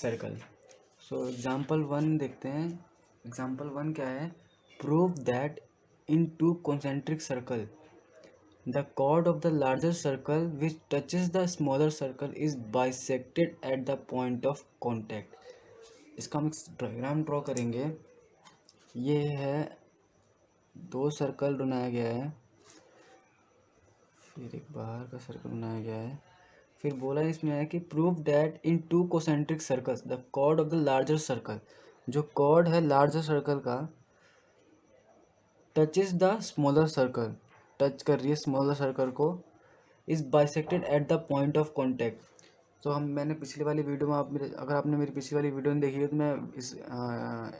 Circle. So example one देखते हैं। Example one क्या है? Prove that in to concentric circle the chord of the larger circle which touches the smaller circle is bisected at the point of contact। इसका हम diagram draw करेंगे। ये है, दो सर्कल बनाया गया है, फिर एक बाहर का सर्कल बनाया गया है। फिर बोला इसमें है कि prove that in two concentric circles the chord of the larger circle, जो chord है लार्जर सर्कल का, touches the smaller circle, touch कर रही है स्मॉलर सर्कल को, is bisected at the point of contact. तो मैंने पिछली वाली वीडियो में, अगर आपने मेरी पिछली वाली वीडियो नहीं देखी है तो मैं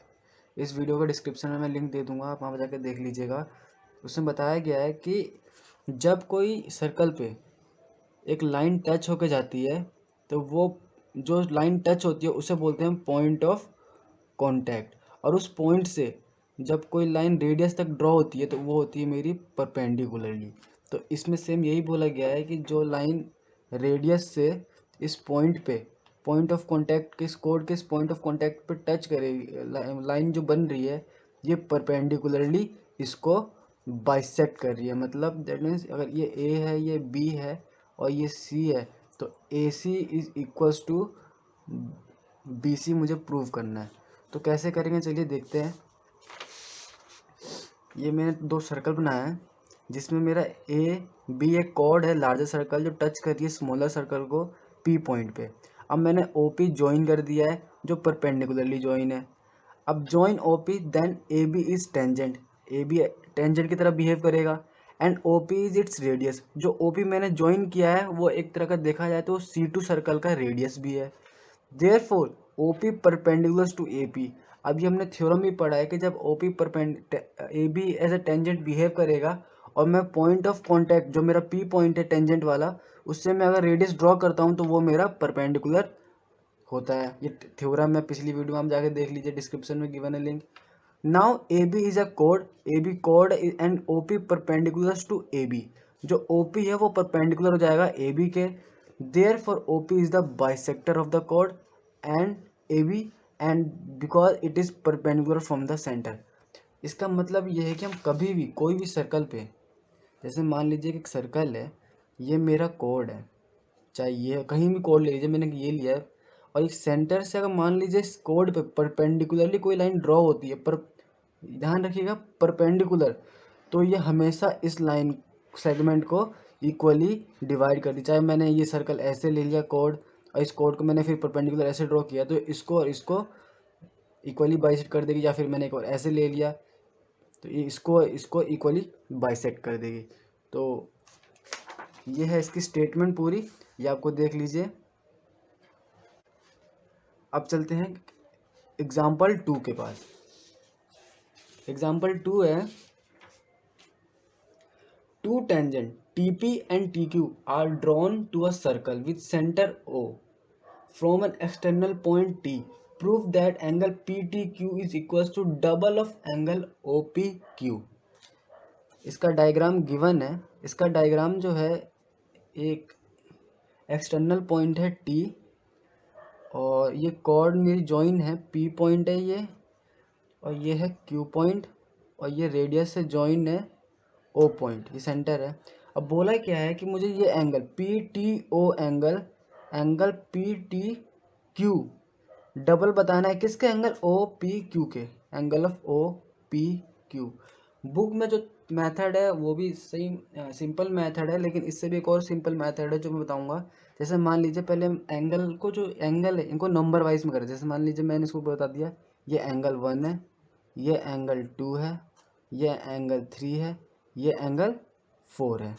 इस वीडियो का डिस्क्रिप्शन में मैं लिंक दे दूंगा, आप वहाँ पर जाकर देख लीजिएगा। उसमें बताया गया है कि जब कोई सर्कल पे एक लाइन टच होकर जाती है तो वो जो लाइन टच होती है उसे बोलते हैं पॉइंट ऑफ कॉन्टैक्ट, और उस पॉइंट से जब कोई लाइन रेडियस तक ड्रॉ होती है तो वो होती है मेरी परपेंडिकुलरली। तो इसमें सेम यही बोला गया है कि जो लाइन रेडियस से इस पॉइंट पे, पॉइंट ऑफ कॉन्टैक्ट के, इस कोड के इस पॉइंट ऑफ कॉन्टैक्ट पे टच करेगी, लाइन जो बन रही है ये परपेंडिकुलरली इसको बाइसेक्ट कर रही है। मतलब दैट मीन्स अगर ये ए है, ये बी है और ये सी है, तो A C is equals to B C मुझे प्रूव करना है। तो कैसे करेंगे चलिए देखते हैं। ये मैंने दो सर्कल बनाया है जिसमें मेरा ए बी एक कॉर्ड है लार्जर सर्कल जो टच कर रही है स्मॉलर सर्कल को पी पॉइंट पे। अब मैंने ओ पी ज्वाइन कर दिया है जो परपेंडिकुलरली ज्वाइन है। अब join O P then A B is tangent, A B tangent की तरह बिहेव करेगा, and O P is its radius. जो ओ पी मैंने ज्वाइन किया है वो एक तरह का देखा जाए तो सी टू सर्कल का रेडियस भी है। Therefore OP perpendicular to AP। अभी हमने थ्योरम भी पढ़ा है कि जब OP AB as a tangent behave करेगा और मैं पॉइंट ऑफ कॉन्टैक्ट जो मेरा P पॉइंट है टेंजेंट वाला, उससे मैं अगर रेडियस ड्रॉ करता हूँ तो वो मेरा परपेंडिकुलर होता है। ये थ्योरम मैं पिछली वीडियो में आप जाके देख लीजिए, डिस्क्रिप्शन में गिवन है link. Now AB is a कोड, AB कोड and OP perpendicular to AB। जो OP है वो परपेंडिकुलर हो जाएगा AB के। Therefore OP is the bisector of the code and AB, and because it is perpendicular from the centre. इसका मतलब ये है कि हम कभी भी कोई भी सर्कल पे, जैसे मान लीजिए कि एक सर्कल है, ये मेरा कोड है, चाहे ये कहीं भी कोड ले लीजिए, मैंने ये लिया है, और एक सेंटर से अगर मान लीजिए इस कोड पे परपेंडिकुलरली कोई लाइन ड्रॉ होती है, पर ध्यान रखिएगा परपेंडिकुलर, तो ये हमेशा इस लाइन सेगमेंट को इक्वली डिवाइड कर दी। चाहे मैंने ये सर्कल ऐसे ले लिया कोड और इस कोड को मैंने फिर परपेंडिकुलर ऐसे ड्रॉ किया तो इसको और इसको इक्वली बाइसेक्ट कर देगी, या फिर मैंने एक और ऐसे ले लिया तो ये इसको इक्वली बाइसेक्ट कर देगी। तो ये है इसकी स्टेटमेंट पूरी, ये आपको देख लीजिए। अब चलते हैं एग्जाम्पल 2 के पास। एग्जाम्पल 2 है, two tangent TP and TQ are drawn to a circle with center O from an external point T. Prove that angle PTQ is equals to double of angle OPQ। इसका diagram given है। इसका diagram जो है, एक external point है T और ये cord मेरी जॉइन है, P पॉइंट है ये, और ये है Q पॉइंट, और ये रेडियस से जॉइन है O पॉइंट, ये सेंटर है। अब बोला क्या है कि मुझे ये angle PTO angle, angle PTQ double बताना है किसके? एंगल OPQ के, एंगल ऑफ OPQ। बुक में जो मेथड है वो भी सही सिंपल मेथड है, लेकिन इससे भी एक और सिंपल मेथड है जो मैं बताऊंगा। जैसे मान लीजिए पहले एंगल को, जो एंगल है इनको नंबर वाइज में करें। जैसे मान लीजिए मैंने इसको बता दिया ये एंगल 1 है, ये एंगल 2 है, ये एंगल 3 है, ये एंगल 4 है।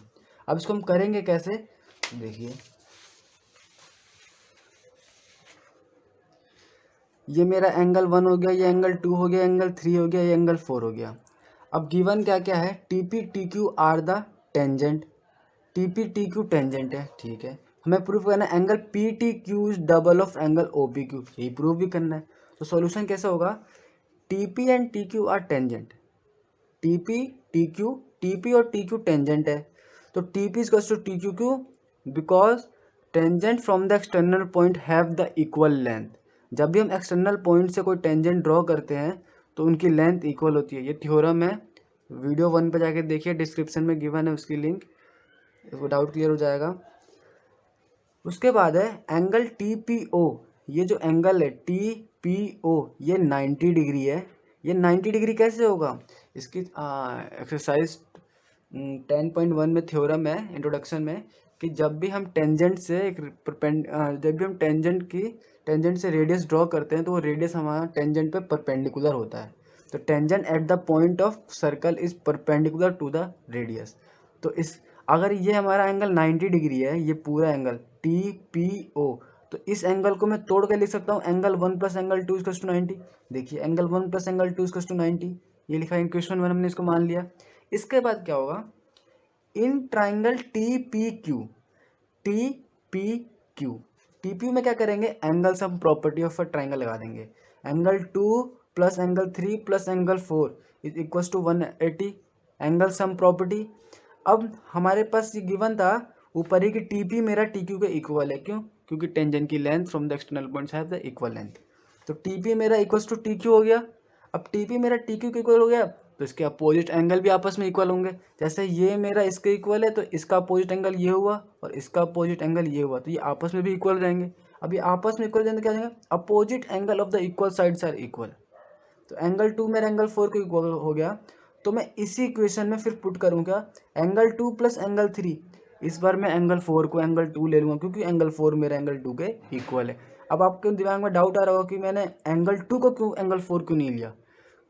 अब इसको हम करेंगे कैसे, देखिए ये मेरा एंगल 1 हो गया, ये एंगल 2 हो गया, एंगल 3 हो गया, ये एंगल 4 हो गया। अब गिवन क्या क्या है? TP TQ are the tangent, TP TQ tangent है, ठीक है। हमें प्रूफ करना है angle PTQ is double of angle OPQ, यही प्रूफ भी करना है। तो सॉल्यूशन कैसे होगा? TP and TQ are tangent, TP TQ, TP और TQ टेंजेंट है, तो TP is equals to TQ because tangent from the external point have the equal length. जब भी हम एक्सटर्नल पॉइंट से कोई टेंजेंट ड्रॉ करते हैं तो उनकी लेंथ इक्वल होती है। ये थ्योरम है, वीडियो 1 पे जाके देखिए, डिस्क्रिप्शन में गिवन है उसकी लिंक, इसको डाउट क्लियर हो जाएगा। उसके बाद है एंगल TPO। ये जो एंगल है TPO ये 90 डिग्री है। ये 90 डिग्री कैसे होगा? इसकी एक्सरसाइज 10.1 में थ्योरम है इंट्रोडक्शन में कि जब भी हम टेंजेंट से जब भी हम टेंजेंट से रेडियस ड्रॉ करते हैं तो वो रेडियस हमारा टेंजेंट पे परपेंडिकुलर होता है। तो tangent at the point of circle is perpendicular to the radius. तो इस अगर ये हमारा एंगल 90 डिग्री है, ये पूरा एंगल TPO, तो इस एंगल को मैं तोड़ के लिख सकता हूँ angle 1 plus angle 2 equals to 90। देखिए angle 1 plus angle 2 equals to 90, ये लिखा है इक्वेशन 1, हमने इसको मान लिया। इसके बाद क्या होगा, इन ट्राइंगल TPQ में क्या करेंगे, angle sum property of a triangle लगा देंगे। Angle 2 plus angle 3 plus angle 4 is equals to 180, angle sum property. अब हमारे पास ये गिवन था ऊपर ही कि TP मेरा TQ के इक्वल है। क्यों? क्योंकि टेंजेंट की length from the external points have the equal length. तो TP मेरा इक्वल्स टू TQ हो गया। अब TP मेरा TQ के इक्वल हो गया तो इसके अपोजिट एंगल भी आपस में इक्वल होंगे। जैसे ये मेरा इसके इक्वल है तो इसका अपोजिट एंगल ये हुआ और इसका अपोजिट एंगल ये हुआ, तो ये आपस में भी इक्वल रहेंगे। अब ये आपस में इक्वल रहेंगे, क्या रहेंगे, opposite angle of the equal sides are equal. तो एंगल 2 मेरा एंगल 4 के इक्वल हो गया। तो मैं इसी इक्वेशन में फिर पुट करूँगा एंगल 2 प्लस एंगल 3। इस बार मैं एंगल 4 को एंगल 2 ले लूँगा क्योंकि एंगल 4 मेरा एंगल 2 के इक्वल है। अब आपके दिमाग में डाउट आ रहा होगा कि मैंने एंगल 2 को क्यों एंगल 4 क्यों नहीं लिया?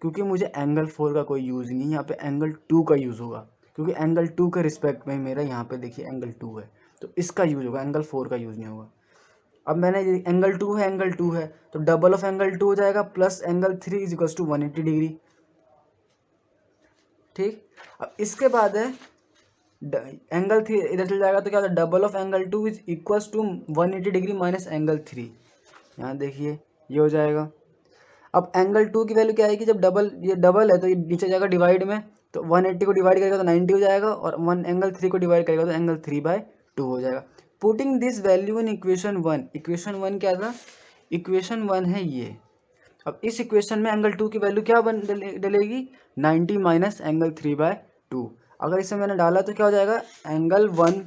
क्योंकि मुझे एंगल 4 का कोई यूज़ नहीं, यहाँ पे एंगल 2 का यूज़ होगा, क्योंकि एंगल 2 के रिस्पेक्ट में मेरा यहाँ पे देखिए एंगल 2 है, तो इसका यूज़ होगा, एंगल 4 का यूज़ नहीं होगा। अब मैंने ये एंगल 2 है तो डबल ऑफ एंगल 2 हो जाएगा plus angle 3 is equals to 180 degree. ठीक, अब इसके बाद है एंगल 3 इधर चल जाएगा तो क्या होता है, double of angle 2 is equals to 180 degree minus angle 3। यहाँ देखिए ये हो जाएगा। अब एंगल 2 की वैल्यू क्या आएगी, जब ये डबल है तो ये नीचे जाएगा डिवाइड में, तो 180 को डिवाइड करेगा तो 90 हो जाएगा और एंगल 3 को डिवाइड करेगा तो एंगल 3/2 हो जाएगा। Putting this value in equation 1, equation 1 क्या था, इक्वेशन 1 है ये। अब इस इक्वेशन में एंगल 2 की वैल्यू क्या डलेगी, 90 माइनस एंगल 3/2। अगर इसे मैंने डाला तो क्या हो जाएगा, angle 1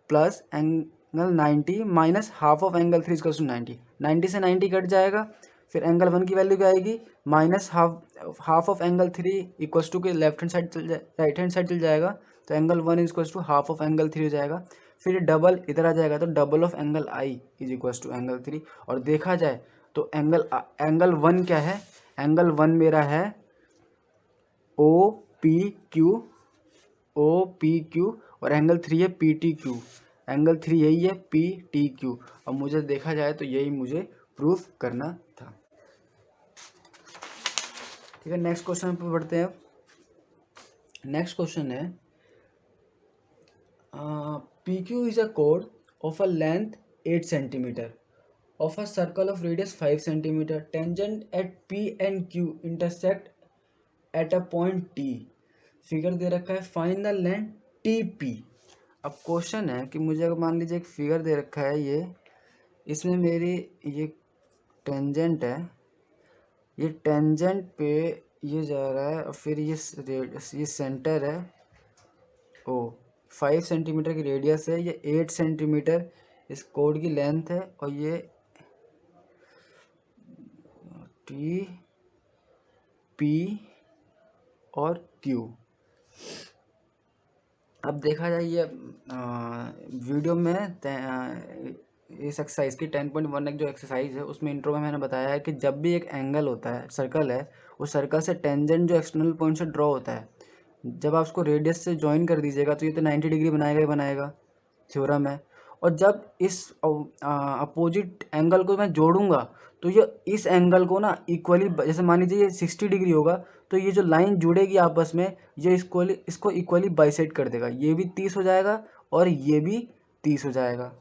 plus angle 90 minus half of angle 3 equals to 90। 90 से 90 कट जाएगा, फिर एंगल 1 की वैल्यू क्या आएगी, minus half of angle 3 equals to के left hand side right hand side चल जाएगा, तो angle 1 equals to half of angle 3 हो जाएगा। फिर डबल इधर आ जाएगा तो double of angle I is equals to angle 3। और देखा जाए तो एंगल 1 क्या है, एंगल 1 मेरा है OPQ और एंगल 3 है PTQ। एंगल 3 यही है PTQ। अब मुझे देखा जाए तो यही मुझे प्रूफ करना था। ठीक है, नेक्स्ट क्वेश्चन पे बढ़ते हैं। नेक्स्ट क्वेश्चन है PQ इज अ कोड of a length 8 centimetre of a circle of radius 5 centimetre, tangent at P and Q intersect at a point T। Figure दे रखा है, फाइंड द लेंथ TP। अब question है कि मुझे अगर मान लीजिए एक फिगर दे रखा है ये, इसमें मेरी ये टेंजेंट है, ये टेंजेंट पे ये जा रहा है और फिर ये सेंटर है ओ, 5 सेंटीमीटर की रेडियस है, ये 8 सेंटीमीटर इस कोड की लेंथ है और ये TP और Q। अब देखा जाए ये वीडियो में इस एक्सरसाइज की 10.1 एक जो एक्सरसाइज है उसमें इंट्रो में मैंने बताया है कि जब भी एक एंगल होता है, सर्कल है, उस सर्कल से टेंजेंट जो एक्सटर्नल पॉइंट से ड्रॉ होता है, जब आप उसको रेडियस से ज्वाइन कर दीजिएगा तो ये तो 90 डिग्री बनाएगा ही बनाएगा, थ्योरम है। और जब इस अपोजिट एंगल को मैं जोड़ूंगा तो ये इस एंगल को ना इक्वली, जैसे मान लीजिए ये 60 डिग्री होगा तो ये जो लाइन जुड़ेगी आपस में ये इसको इक्वली बाइसेक्ट कर देगा, ये भी 30 हो जाएगा और ये भी 30 हो जाएगा।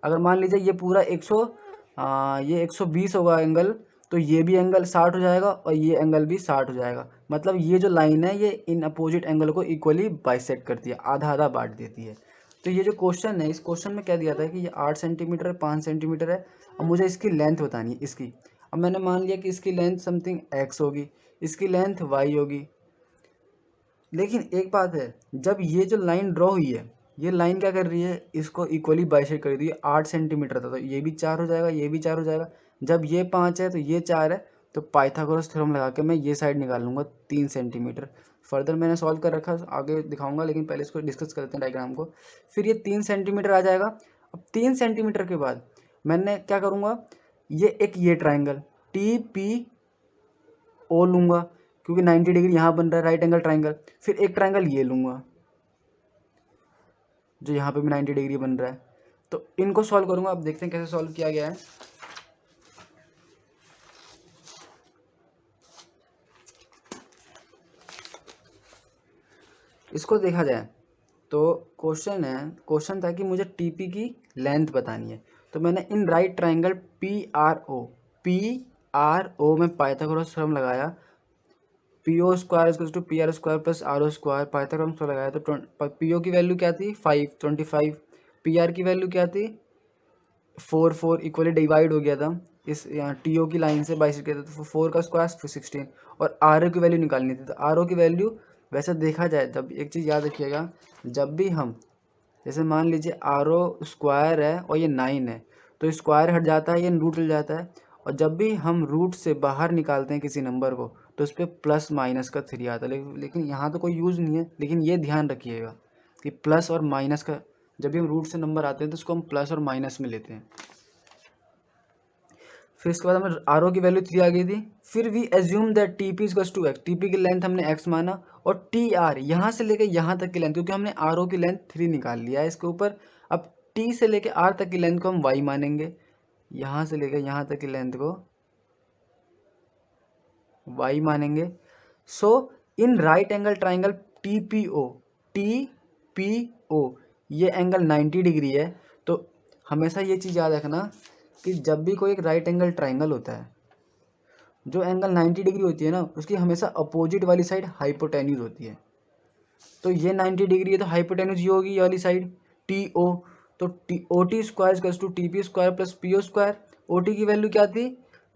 अगर मान लीजिए ये पूरा 120 होगा एंगल, तो ये भी एंगल 60 हो जाएगा और ये एंगल भी 60 हो जाएगा। मतलब ये जो लाइन है ये इन अपोजिट एंगल को इक्वली बाइसेक्ट करती है, आधा आधा बांट देती है। तो ये जो क्वेश्चन है, इस क्वेश्चन में क्या दिया था कि ये 8 सेंटीमीटर है, 5 सेंटीमीटर है। अब मुझे इसकी लेंथ बतानी है इसकी। अब मैंने मान लिया कि इसकी लेंथ समथिंग x होगी, इसकी लेंथ y होगी। लेकिन एक बात है, जब ये जो लाइन ड्रॉ हुई है, ये लाइन क्या कर रही है, इसको इक्वली बाइसेक्ट कर रही है। 8 सेंटीमीटर था तो ये भी 4 हो जाएगा, ये भी 4 हो जाएगा। जब ये 5 है तो ये 4 है, तो पाइथागोरस थ्योरम लगा के मैं ये साइड निकाल लूँगा 3 सेंटीमीटर। फर्दर मैंने सॉल्व कर रखा, आगे दिखाऊंगा, लेकिन पहले इसको डिस्कस करते हैं डायग्राम को। फिर ये 3 सेंटीमीटर आ जाएगा। अब 3 सेंटीमीटर के बाद मैंने क्या करूँगा, ये ट्राइंगल टी पी ओ लूँगा, क्योंकि 90 डिग्री यहाँ बन रहा है राइट एंगल ट्राइंगल। फिर एक ट्राइंगल ये लूँगा जो यहाँ पे भी 90 डिग्री बन रहा है। तो इनको सॉल्व करूँगा। अब देखते हैं कैसे सॉल्व किया गया है। इसको देखा जाए तो क्वेश्चन था कि मुझे टीपी की लेंथ बतानी है। तो मैंने in right triangle P R O में पाइथागोरस थ्योरम लगाया। P O square equals to P R square plus R O square, Pythagoras theorem लगाया। तो पी ओ की वैल्यू क्या थी 25, पी आर की वैल्यू क्या थी 4 इक्वली डिवाइड हो गया था इस यहाँ टी ओ की लाइन से बाइसेक्ट किया था। तो 4 का स्क्वायर 16, और आर ओ की वैल्यू निकालनी थी। तो आर ओ की वैल्यू वैसे देखा जाए, जब एक चीज़ याद रखिएगा, जब भी हम जैसे मान लीजिए आर ओ स्क्वायर है और ये 9 है, तो स्क्वायर हट जाता है, ये रूट हट जाता है। और जब भी हम रूट से बाहर निकालते हैं किसी नंबर को, तो उस पर प्लस माइनस का 3 आता है। लेकिन यहाँ तो कोई यूज़ नहीं है, लेकिन ये ध्यान रखिएगा कि प्लस और माइनस का, जब भी हम रूट से नंबर आते हैं तो उसको हम प्लस और माइनस में लेते हैं। फिर इसके बाद हमें आर ओ की वैल्यू 3 आ गई थी। फिर we assume that T P equals to x, T P की लेंथ हमने एक्स माना, और टी आर यहाँ से लेके यहाँ तक की लेंथ, क्योंकि हमने आर ओ की लेंथ 3 निकाल लिया है इसके ऊपर। अब टी से लेके आर तक की लेंथ को हम वाई मानेंगे, यहाँ से लेके यहाँ तक की लेंथ को वाई मानेंगे। So in right angle triangle T P O ये एंगल 90 डिग्री है। तो हमेशा ये चीज़ याद रखना कि जब भी कोई एक राइट एंगल ट्राइंगल होता है, जो एंगल 90 डिग्री होती है ना, उसकी हमेशा अपोजिट वाली साइड हाइपोटेन्यूज होती है। तो ये 90 डिग्री है तो हाइपोटेन्यूज ये होगी, ये वाली साइड टी ओ। तो O T square equals to T P square plus P O square. O T की वैल्यू क्या थी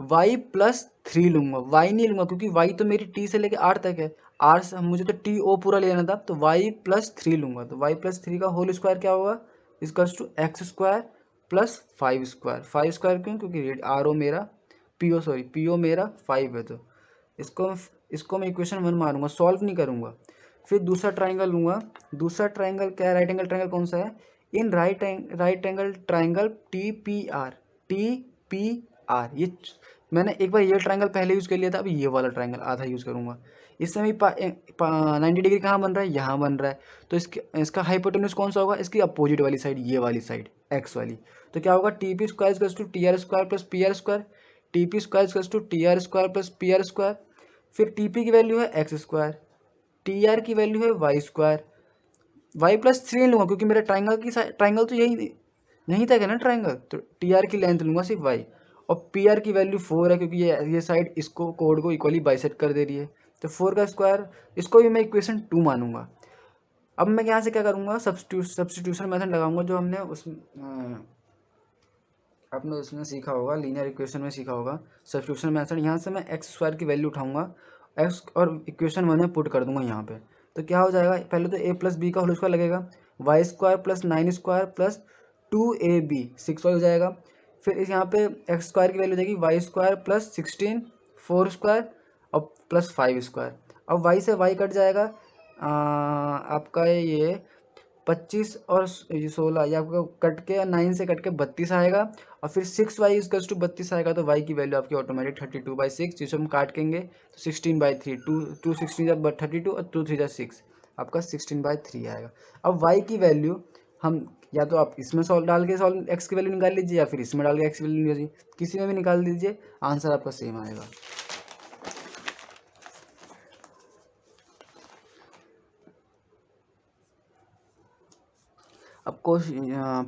y+3 लूंगा, y नहीं लूंगा क्योंकि y तो मेरी t से लेके r तक है। r से मुझे तो टी ओ पूरा लेना था, तो y+3 लूंगा। तो y+3 का होल स्क्वायर क्या होगा, equals to x square plus 5 square. 5 square क्यों, क्योंकि आर ओ मेरा पी ओ मेरा 5 है। तो इसको मैं इक्वेशन 1 मारूंगा, सॉल्व नहीं करूंगा। फिर दूसरा ट्राइंगल लूंगा। दूसरा ट्राइंगल क्या है, राइट एंगल ट्राइंगल कौन सा है, इन right angle triangle T P R. ये मैंने एक बार ये ट्राइंगल पहले यूज़ कर लिया था, अभी ये वाला ट्राइंगल आधा यूज़ करूंगा। इसमें भी 90 डिग्री कहाँ बन रहा है, यहाँ बन रहा है। तो इसका हाइपोटेन्यूज कौन सा होगा, इसकी अपोजिट वाली साइड, ये वाली साइड एक्स वाली। तो क्या होगा, T P square equals to T R square plus P R square, T P square equals to T R square plus P R square. फिर टी पी की वैल्यू है एक्स स्क्वायर, टी आर की value है y square. y+3 लूंगा क्योंकि मेरा triangle तो यहीं तक है ना ट्राइंगल, तो टी आर की लेंथ लूंगा सिर्फ y। और पी आर की वैल्यू 4 है क्योंकि ये साइड इसको कोड को इक्वली बाइसेक्ट कर दे रही है। तो 4 का स्क्वायर, इसको भी मैं इक्वेशन 2 मानूंगा। अब मैं यहाँ से क्या करूँगा, सब्स्टिट्यूशन मेथड लगाऊंगा, जो हमने आपने उसमें सीखा होगा, लीनियर इक्वेशन में सीखा होगा सब्स्टिट्यूशन मेथड। यहाँ से मैं एक्स स्क्वायर की वैल्यू उठाऊंगा, एक्स और इक्वेशन 1 में पुट कर दूंगा यहाँ पे। तो क्या हो जाएगा, पहले तो a+b का होल स्क्वायर लगेगा, y square plus 9 square plus 2ab 6 हो जाएगा। फिर इस यहाँ पे एक्स स्क्वायर की वैल्यू देगी वाई स्क्वायर प्लस 16 4 स्क्वायर और प्लस 5 स्क्वायर। अब वाई से वाई कट जाएगा, आपका ये 25 और ये 16, ये आपको कट के 9 से कट के 32 आएगा। और फिर 6y इक्वल्स टू 32 आएगा, तो y की वैल्यू आपकी ऑटोमेटिक 32/6, जिसे हम काटेंगे तो 16/3, 2 16 जब 32 और 2 3 6, आपका 16/3 आएगा। अब y की वैल्यू हम या तो आप इसमें डाल के x की वैल्यू निकाल लीजिए, या फिर इसमें डाल के x की वैल्यू निकाल लीजिए, किसी में भी निकाल दीजिए, आंसर आपका सेम आएगा। अब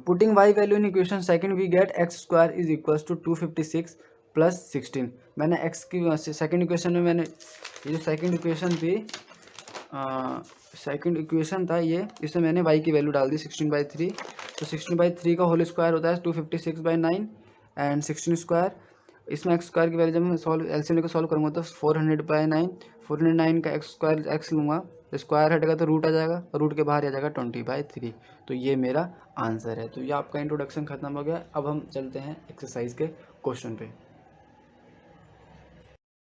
putting y value in equation second we get x square is equals to 256 plus 16। मैंने x की सेकंड इक्वेशन में मैंने ये जो सेकंड इक्वेशन थी सेकंड इक्वेशन था ये, इसमें मैंने y की वैल्यू डाल दी 16/3। तो 16/3 का होल स्क्वायर होता है 256/9 एंड 16 स्क्वायर, इसमें एक्स स्क्वायर की वैल्यू जब मैं सॉल्व एलसीएम लेकर सॉल्व करूँगा तो 400/9, 409 का एक्स स्क्वायर एक्स लूँगा, स्क्वायर हटेगा तो रूट आ जाएगा, रूट के बाहर आ जाएगा 20/3। तो ये मेरा आंसर है। तो ये आपका इंट्रोडक्शन खत्म हो गया। अब हम चलते हैं एक्सरसाइज के क्वेश्चन पे।